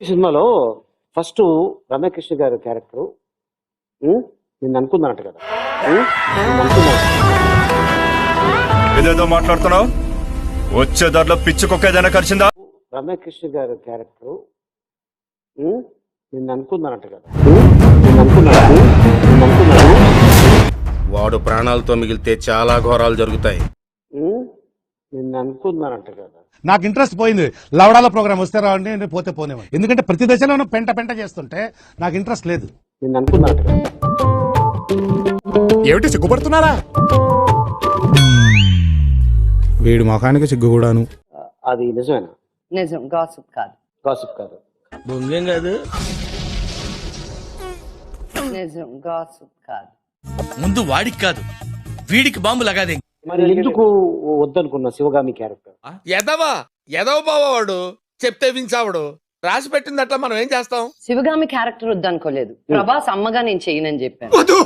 ఈ సినిమాలో ఫస్ట్ రమ్యకృష్ణ గారి క్యారెక్టర్ నేను అనుకున్నానట కదా. ఏదేదో మాట్లాడుతున్నావు, వచ్చే దారిలో పిచ్చుకొక్క ఏదైనా కరిచిందా? రమ్యకృష్ణ గారి క్యారెక్టర్ నేను అనుకున్నానట కదా. వాడు ప్రాణాలతో మిగిలితే చాలా ఘోరాలు జరుగుతాయి. నేను అనుకున్నానట కదా. నాకు ఇంట్రెస్ట్ పోయింది. లవడాల ప్రోగ్రామ్ వస్తే రావండి, నేను పోతే పోనేవాడు. ఎందుకంటే ప్రతి దశలోనూ పెంట పెంట చేస్తుంటే నాకు ఇంట్రెస్ట్ లేదు. నేను అనుకున్నానట కదా. ఏమిటి సిగ్గుపడుతున్నారా? వీడి ముఖానికి సిగ్గు కూడాను. అది నిజమేనా? నిజం, గాసిప్ కాదు. గాసిప్ కాదు. బొంగేం కాదు. నిజం, గాసిప్ కాదు. ముందు వాడికి కాదు, వీడికి బాంబు లగాదే. మరి ఎందుకు వద్దనుకున్నా శివగామి క్యారెక్టర్? ఎదవ బావాడు చెప్తే వించావుడు రాసి పెట్టింది అట్లా మనం ఏం చేస్తాం? శివగామి క్యారెక్టర్ వద్దనుకోలేదు. ప్రభాస్ అమ్మగా నేను చేయనని చెప్పాను. వద్దు,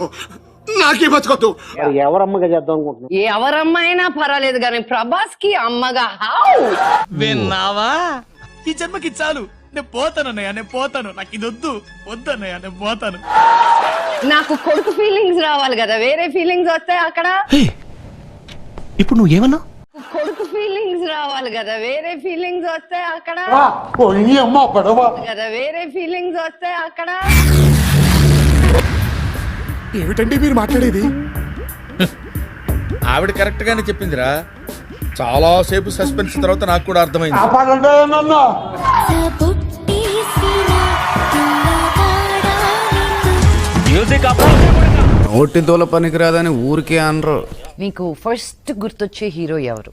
నాకే బతుకొద్దు. మరి ఎవరమ్మగా చేద్దాం అనుకుంటున్నా? ఎవరమ్మైనా పర్వాలేదు కానీ ప్రభాస్ కి అమ్మగా హౌ విన్నావా? ఈ జన్మకి చాలు, నేను పోతానన్నయ్య, నేను పోతాను. నాకు ఇది వద్దు, వద్దన్నయ్య, నేను పోతాను. నాకు కొడుకు ఫీలింగ్స్ రావాలి కదా, వేరే ఫీలింగ్స్ వస్తాయి అక్కడ. ఇప్పుడు నువ్వు ఏమన్నా? కొడుకు ఫీలింగ్స్ రావాలి కదా, వేరే ఫీలింగ్స్ వస్తాయి అక్కడ. వేరే ఫీలింగ్స్ వస్తాయి అక్కడ. ఏమిటండి మీరు మాట్లాడేది? ఆవిడ కరెక్ట్ గానే చెప్పిందిరా. చాలా సేపు సస్పెన్స్ తర్వాత నాకు కూడా అర్థమైంది. నోటి దూల పనికిరాదని ఊరికే అనరు. మీకు ఫస్ట్ గుర్తొచ్చే హీరో ఎవరు?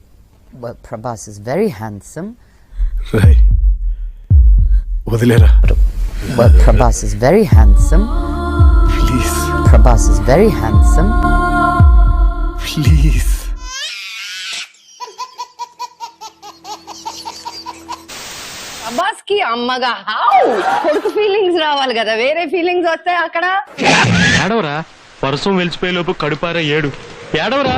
Prabhas is very handsome. వదిలేరా Prabhas is very handsome. Please, Prabhas is very handsome. Please. Prabhas కి అమ్మగా హౌ కొడుకు ఫీలింగ్స్ రావాలి కదా, వేరే ఫీలింగ్స్ వస్తాయి అక్కడ. ఏడవరా, పరసం వెలిచిపోయే లోపు కడుపారా ఏడు. ఏడవరా.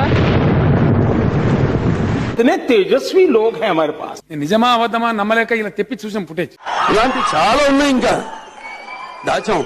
తేజస్వి లోక్ హై హమారే పాస్. నిజమా అబద్ధమా నమ్మలేక ఇలా తెప్పి చూసాం ఫుటేజ్. ఇలాంటి చాలా ఉన్నాయి, ఇంకా దాచాం.